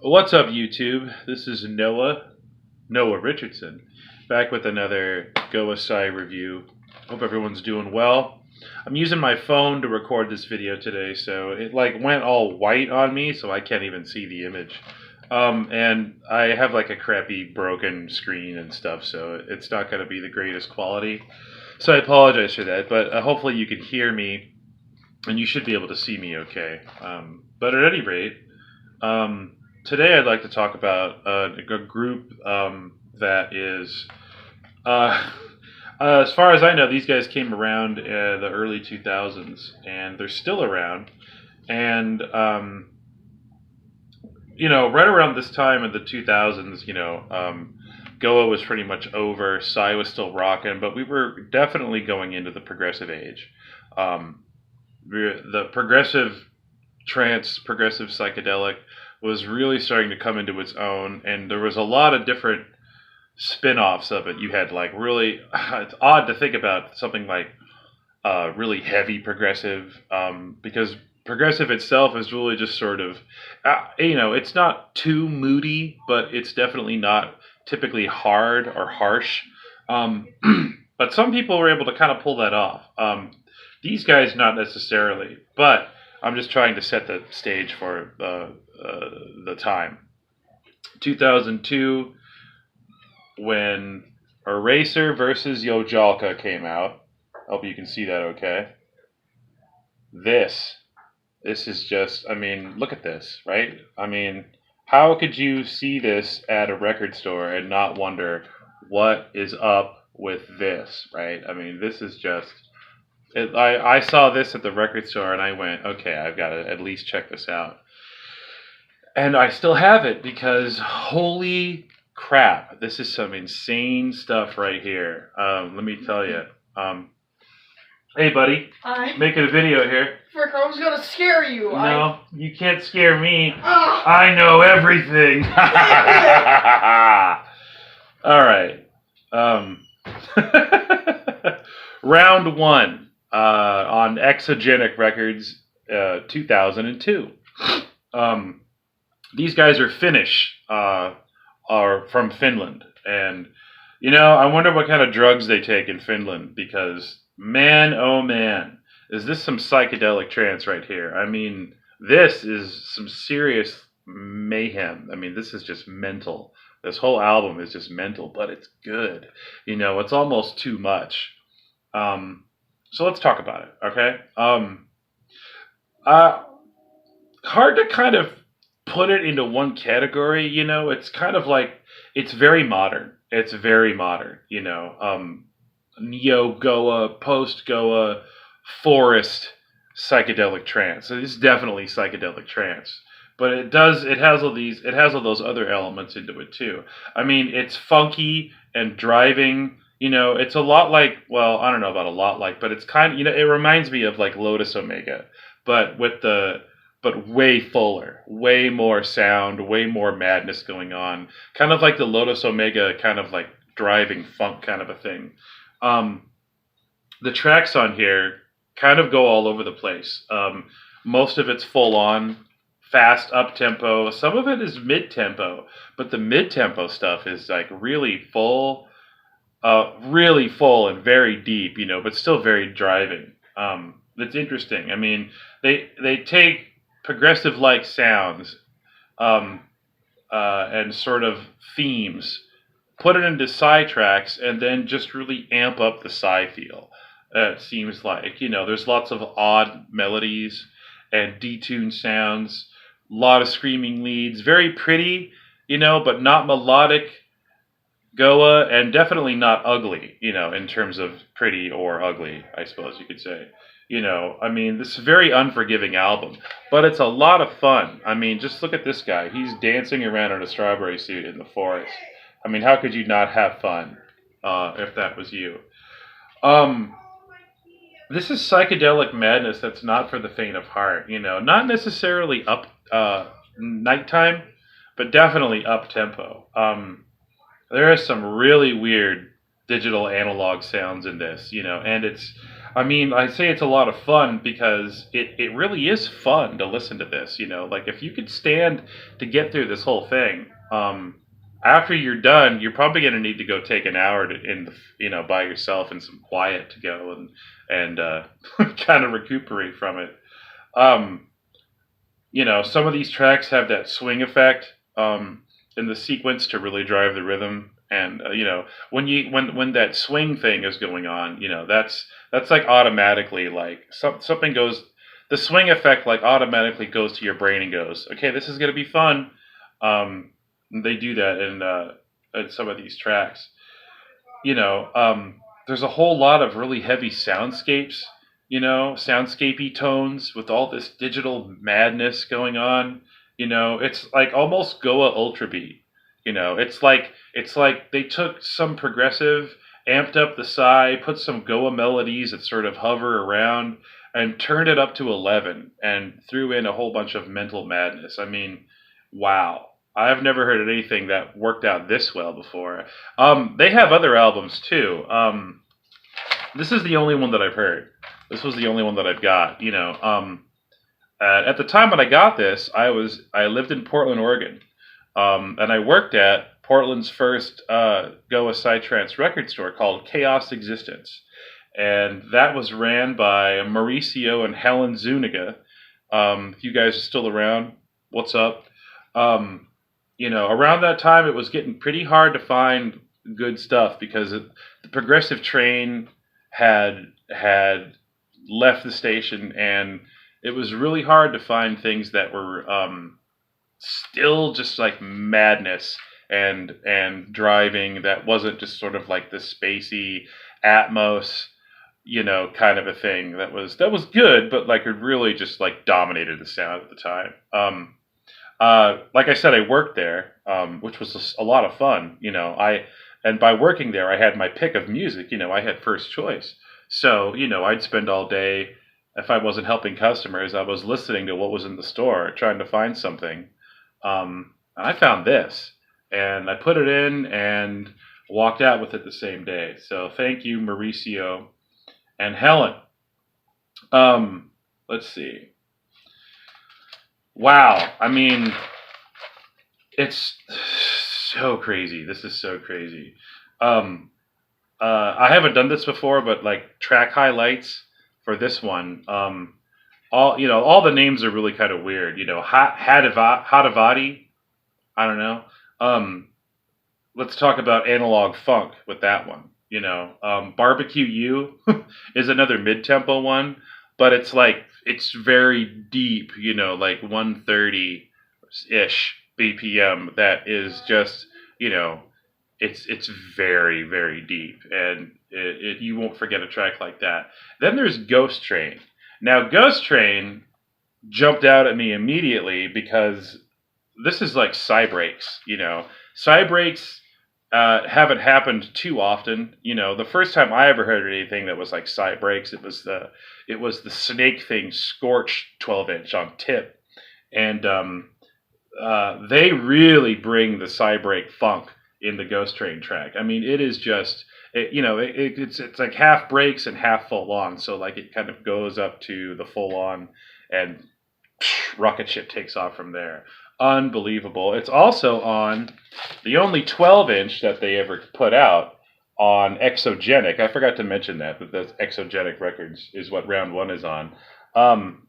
What's up, YouTube? This is Noah Richardson, back with another Goa review. Hope everyone's doing well. I'm using my phone to record this video today, so it went all white on me, so I can't even see the image. And I have like a crappy broken screen and stuff, so it's not going to be the greatest quality. So I apologize for that, but hopefully you can hear me, and you should be able to see me okay. But at any rate, um, today I'd like to talk about a group that is, uh, as far as I know, these guys came around in the early 2000s, and they're still around. And right around this time in the 2000s, Goa was pretty much over. Psy was still rocking, but we were definitely going into the progressive age. Um, the progressive trance, progressive psychedelic was really starting to come into its own, and there was a lot of different spin-offs of it. You had like really, it's odd to think about something like really heavy progressive, because progressive itself is really just sort of, it's not too moody, but it's definitely not typically hard or harsh. Um, but some people were able to kind of pull that off. These guys, not necessarily, but I'm just trying to set the stage for the time. 2002, when Eraser versus Yojalka came out. Hope you can see that okay. This. This is just, I mean, look at this, right? I mean, how could you see this at a record store and not wonder what is up with this, right? I mean, this is just I saw this at the record store and I went, okay, I've got to at least check this out. And I still have it because holy crap, this is some insane stuff right here. Let me tell you. Hey, buddy, Hi. making a video here. Frick, I was gonna scare you. No, you can't scare me. Ah. I know everything. All right. Round one. On Exogenic Records, 2002. These guys are Finnish, are from Finland, and I wonder what kind of drugs they take in Finland because man, oh man, is this some psychedelic trance right here? I mean, this is some serious mayhem. I mean, this is just mental. This whole album is just mental, but it's good. It's almost too much. So let's talk about it, okay? Uh, Hard to kind of put it into one category. It's kind of like it's very modern. It's very modern. Neo Goa, post Goa, forest psychedelic trance. So it's definitely psychedelic trance. But it has all those other elements into it too. I mean, it's funky and driving. It's a lot like, well, I don't know about a lot like, but it's kind of, it reminds me of like Lotus Omega, but way fuller, way more sound, way more madness going on. Kind of like the Lotus Omega kind of like driving funk kind of a thing. The tracks on here kind of go all over the place. Most of it's full on, fast up tempo. Some of it is mid tempo, but the mid tempo stuff is like really full and very deep, but still very driving. That's interesting. I mean, they take progressive like sounds and sort of themes, put it into Psy tracks, and then just really amp up the Psy feel. It seems like there's lots of odd melodies and detuned sounds, a lot of screaming leads, very pretty, but not melodic Goa, and definitely not ugly, in terms of pretty or ugly, I suppose you could say. I mean, this is a very unforgiving album, but it's a lot of fun. I mean, just look at this guy. He's dancing around in a strawberry suit in the forest. I mean, how could you not have fun if that was you? This is psychedelic madness that's not for the faint of heart, not necessarily up nighttime, but definitely up tempo. There are some really weird digital analog sounds in this, and I mean, I say it's a lot of fun because it really is fun to listen to this. Like if you could stand to get through this whole thing, after you're done, you're probably going to need to go take an hour by yourself in some quiet to go and kind of recuperate from it. Um, some of these tracks have that swing effect in the sequence to really drive the rhythm. And when that swing thing is going on, that's like automatically like something goes. The swing effect like automatically goes to your brain and goes, okay, this is gonna be fun. They do that in some of these tracks. There's a whole lot of really heavy soundscapes, soundscapey tones with all this digital madness going on. It's like almost Goa Ultra Beat. It's like they took some progressive, amped up the sigh, put some Goa melodies that sort of hover around, and turned it up to 11 and threw in a whole bunch of mental madness. I mean, wow. I've never heard anything that worked out this well before. They have other albums too. This is the only one that I've heard. This was the only one that I've got. At the time when I got this, I lived in Portland, Oregon, and I worked at Portland's first Goa Psytrance record store called Chaos Existence, and that was ran by Mauricio and Helen Zuniga. If you guys are still around, what's up? Around that time, it was getting pretty hard to find good stuff because the progressive train had left the station, and it was really hard to find things that were still just like madness and driving that wasn't just sort of like the spacey Atmos, kind of a thing that was good, but like it really just like dominated the sound at the time. Like I said, I worked there, which was just a lot of fun. And by working there, I had my pick of music. I had first choice. So, I'd spend all day, if I wasn't helping customers, I was listening to what was in the store, trying to find something. And I found this, and I put it in and walked out with it the same day. So thank you, Mauricio and Helen. Let's see. Wow. I mean, it's so crazy. This is so crazy. I haven't done this before, but like track highlights for this one. All the names are really kind of weird. Hadavati. I don't know. Let's talk about analog funk with that one. Barbecue U is another mid-tempo one, but it's very deep. Like 130-ish BPM. That is just it's very, very deep, and you won't forget a track like that. Then there's Ghost Train. Now, Ghost Train jumped out at me immediately because this is like psy breaks. Psy breaks haven't happened too often. The first time I ever heard anything that was like psy breaks, it was the Snake Thing Scorch 12-inch on tip, and they really bring the psy break funk in the Ghost Train track. I mean, it is just, it's like half breaks and half full on. So like it kind of goes up to the full on, and rocket ship takes off from there. Unbelievable. It's also on the only 12-inch that they ever put out on Exogenic. I forgot to mention that the Exogenic Records is what Round 1 is on.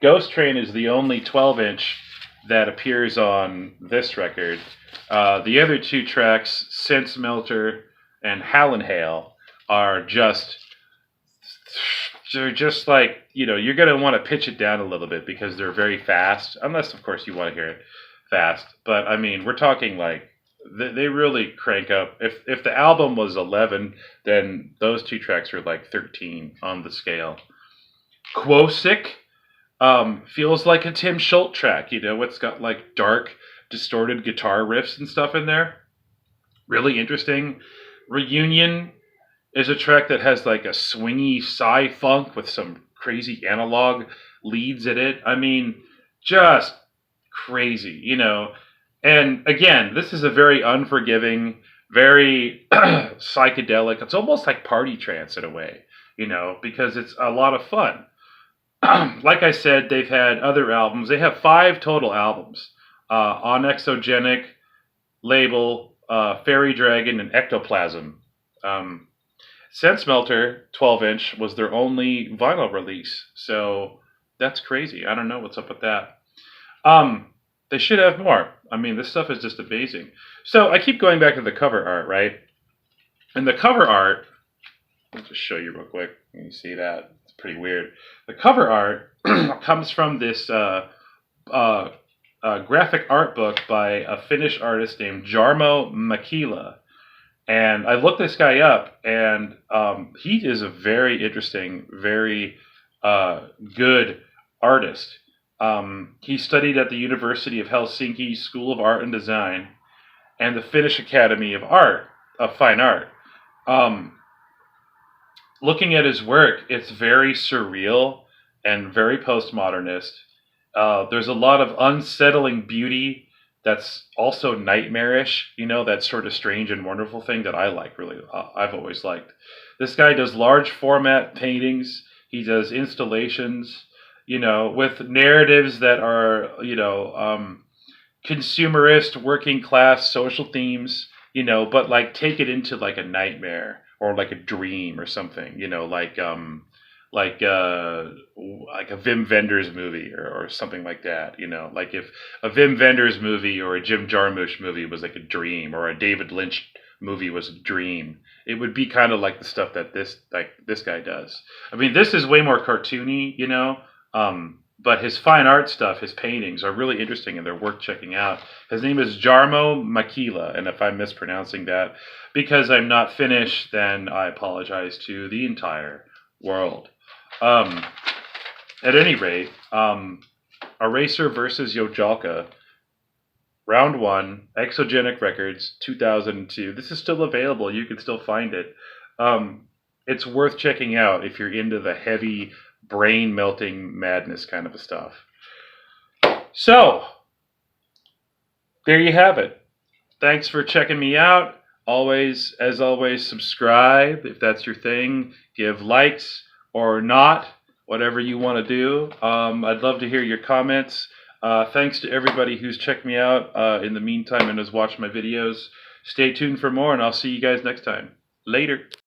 Ghost Train is the only 12-inch that appears on this record. The other two tracks, Sense Melter and Hallenhale, are they're just like, you're going to want to pitch it down a little bit because they're very fast, unless, of course, you want to hear it fast. But, I mean, we're talking like, they really crank up. If the album was 11, then those two tracks are like 13 on the scale. Quosick feels like a Tim Schultz track. It's got like dark, distorted guitar riffs and stuff in there. Really interesting. Reunion is a track that has like a swingy psy funk with some crazy analog leads in it. I mean, just crazy, And again, this is a very unforgiving, very psychedelic. It's almost like party trance in a way. because it's a lot of fun. Like I said, they've had other albums. They have 5 total albums on Exogenic, Label, Fairy Dragon, and Ectoplasm. Sense Melter 12-inch was their only vinyl release, so that's crazy. I don't know what's up with that. They should have more. I mean, this stuff is just amazing. So I keep going back to the cover art, right? And the cover art, I'll just show you real quick. You see that? It's pretty weird. The cover art comes from this graphic art book by a Finnish artist named Jarmo Makila. And I looked this guy up, and he is a very interesting, very good artist. He studied at the University of Helsinki School of Art and Design and the Finnish Academy of Fine Art. Looking at his work, it's very surreal and very postmodernist. There's a lot of unsettling beauty that's also nightmarish, that sort of strange and wonderful thing that I like, really. I've always liked. This guy does large format paintings. He does installations, with narratives that are, consumerist, working class, social themes, but like take it into like a nightmare or like a dream or something, like a Wim Wenders movie or something like that, like if a Wim Wenders movie or a Jim Jarmusch movie was like a dream, or a David Lynch movie was a dream, it would be kind of like the stuff that this guy does. I mean, this is way more cartoony, but his fine art stuff, his paintings, are really interesting and they're worth checking out. His name is Jarmo Makila, and if I'm mispronouncing that because I'm not Finnish, then I apologize to the entire world. At any rate, Eraser versus Yojalka, Round 1, Exogenic Records, 2002. This is still available. You can still find it. It's worth checking out if you're into the heavy, brain-melting madness kind of stuff. So, there you have it. Thanks for checking me out. As always, subscribe if that's your thing. Give likes or not, whatever you want to do. I'd love to hear your comments. Thanks to everybody who's checked me out in the meantime and has watched my videos. Stay tuned for more, and I'll see you guys next time. Later.